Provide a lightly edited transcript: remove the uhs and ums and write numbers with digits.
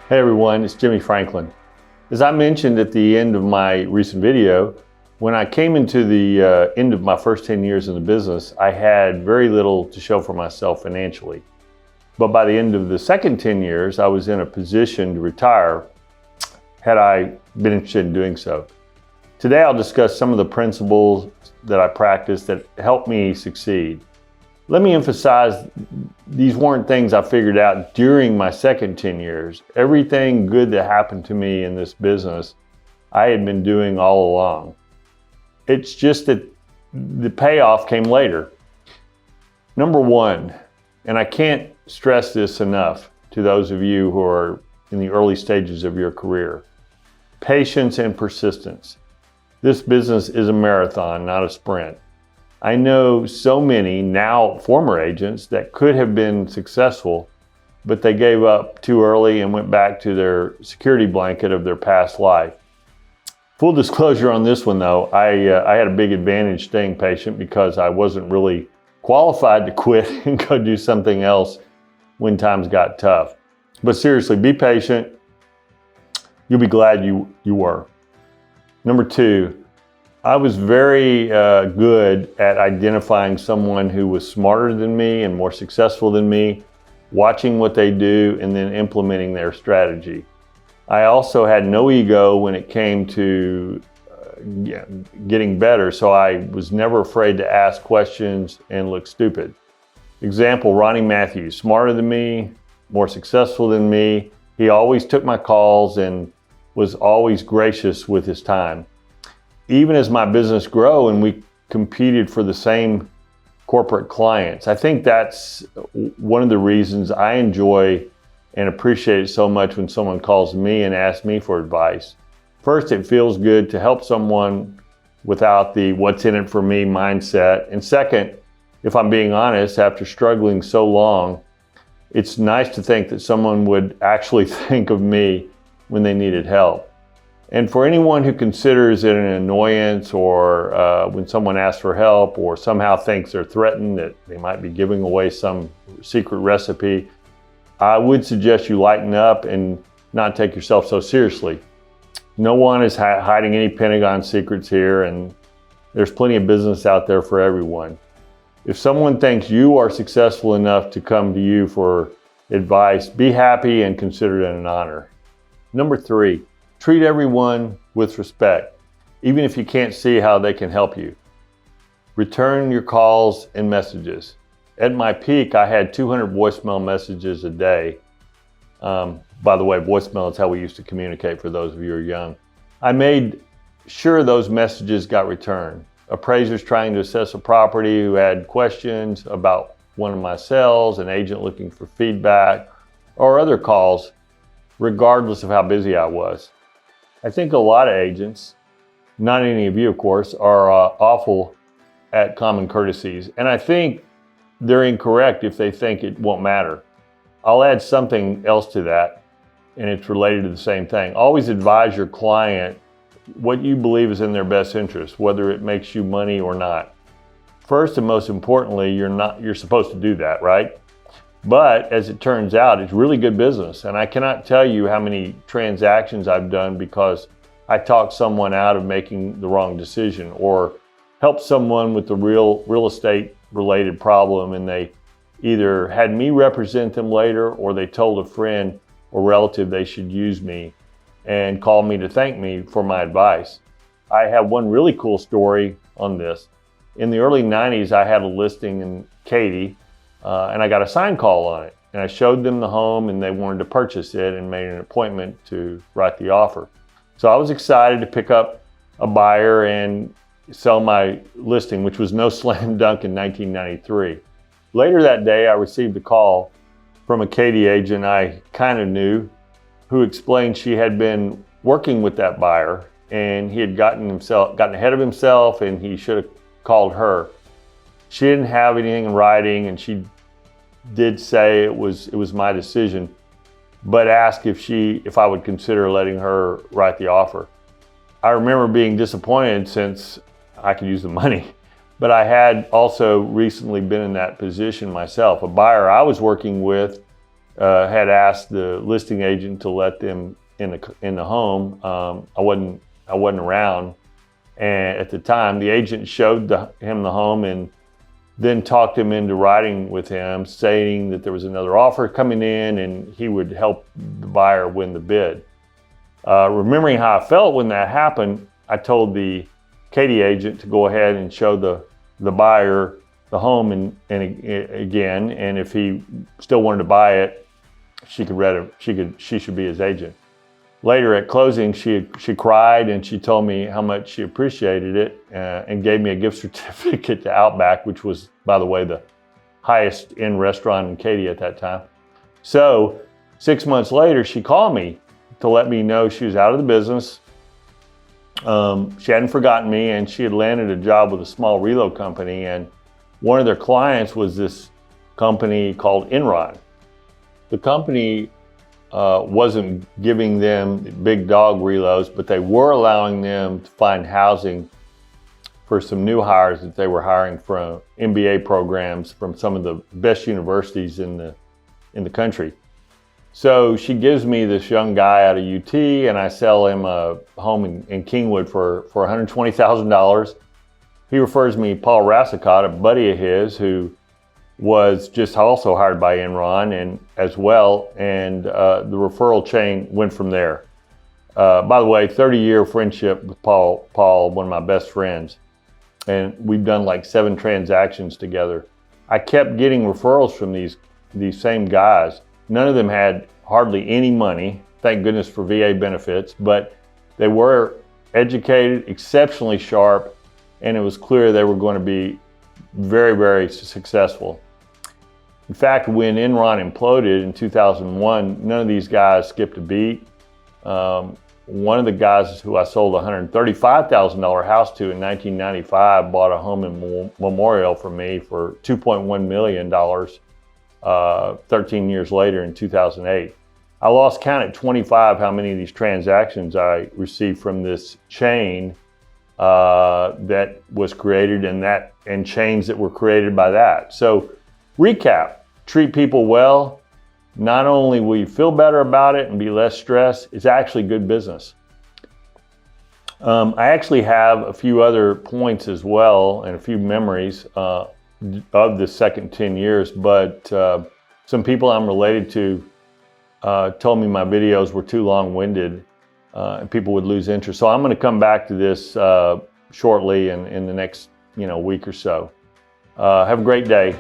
Hey everyone, it's Jimmy Franklin. As I mentioned at the end of my recent video, when I came into the end of my first 10 years in the business, I had very little to show for myself financially. But by the end of the second 10 years, I was in a position to retire had I been interested in doing so. Today I'll discuss some of the principles that I practice that helped me succeed. Let me emphasize, these weren't things I figured out during my second 10 years. Everything good that happened to me in this business, I had been doing all along. It's just that the payoff came later. Number one, and I can't stress this enough to those of you who are in the early stages of your career, patience and persistence. This business is a marathon, not a sprint. I know so many now former agents that could have been successful, but they gave up too early and went back to their security blanket of their past life. Full disclosure on this one though, I had a big advantage staying patient because I wasn't really qualified to quit and go do something else when times got tough. But seriously, be patient. You'll be glad you were. Number two, I was very good at identifying someone who was smarter than me and more successful than me, watching what they do and then implementing their strategy. I also had no ego when it came to getting better, so I was never afraid to ask questions and look stupid. Example, Ronnie Matthews, smarter than me, more successful than me. He always took my calls and was always gracious with his time. Even as my business grew and we competed for the same corporate clients, I think that's one of the reasons I enjoy and appreciate it so much when someone calls me and asks me for advice. First, it feels good to help someone without the what's in it for me mindset. And second, if I'm being honest, after struggling so long, it's nice to think that someone would actually think of me when they needed help. And for anyone who considers it an annoyance or when someone asks for help or somehow thinks they're threatened that they might be giving away some secret recipe, I would suggest you lighten up and not take yourself so seriously. No one is hiding any Pentagon secrets here, and there's plenty of business out there for everyone. If someone thinks you are successful enough to come to you for advice, be happy and consider it an honor. Number three, treat everyone with respect, even if you can't see how they can help you. Return your calls and messages. At my peak, I had 200 voicemail messages a day. By the way, voicemail is how we used to communicate for those of you who are young. I made sure those messages got returned. Appraisers trying to assess a property who had questions about one of my sales, an agent looking for feedback, or other calls, regardless of how busy I was. I think a lot of agents, not any of you of course, are awful at common courtesies. And I think they're incorrect if they think it won't matter. I'll add something else to that, and it's related to the same thing. Always advise your client what you believe is in their best interest, whether it makes you money or not. First and most importantly, you're supposed to do that, right? But as it turns out, it's really good business. And I cannot tell you how many transactions I've done because I talked someone out of making the wrong decision or helped someone with the real estate related problem, and they either had me represent them later or they told a friend or relative they should use me and called me to thank me for my advice. I have one really cool story on this. In the early 90s, I had a listing in Katy, and I got a sign call on it. And I showed them the home and they wanted to purchase it and made an appointment to write the offer. So I was excited to pick up a buyer and sell my listing, which was no slam dunk in 1993. Later that day, I received a call from a Katy agent I kind of knew who explained she had been working with that buyer and he had gotten ahead of himself and he should have called her. She didn't have anything in writing, and she did say it was my decision, but asked if I would consider letting her write the offer. I remember being disappointed since I could use the money, but I had also recently been in that position myself. A buyer I was working with had asked the listing agent to let them in the home. I wasn't around, and at the time, the agent showed him the home and then talked him into writing with him, saying that there was another offer coming in and he would help the buyer win the bid. Remembering how I felt when that happened, I told the Katy agent to go ahead and show the buyer the home and again, and if he still wanted to buy it, she should be his agent. Later at closing, she cried and she told me how much she appreciated it and gave me a gift certificate to Outback, which was, by the way, the highest end restaurant in Katy at that time. So 6 months later, she called me to let me know she was out of the business. She hadn't forgotten me, and she had landed a job with a small relo company, and one of their clients was this company called Enron. The company wasn't giving them big dog reloads, but they were allowing them to find housing for some new hires that they were hiring from MBA programs from some of the best universities in the country. So she gives me this young guy out of UT, and I sell him a home in Kingwood for $120,000. He refers me Paul Rassicott, a buddy of his who was just also hired by Enron and as well, and the referral chain went from there. By the way, 30-year friendship with Paul, one of my best friends, and we've done like 7 transactions together. I kept getting referrals from these same guys. None of them had hardly any money, thank goodness for VA benefits, but they were educated, exceptionally sharp, and it was clear they were going to be very, very successful. In fact, when Enron imploded in 2001, none of these guys skipped a beat. One of the guys who I sold a $135,000 house to in 1995 bought a home in Memorial from me for $2.1 million 13 years later in 2008. I lost count at 25 how many of these transactions I received from this chain that was created and chains that were created by that. So recap, treat people well. Not only will you feel better about it and be less stressed, it's actually good business. I actually have a few other points as well and a few memories of the second 10 years, but some people I'm related to told me my videos were too long-winded and people would lose interest. So I'm going to come back to this shortly in the next week or so. Have a great day.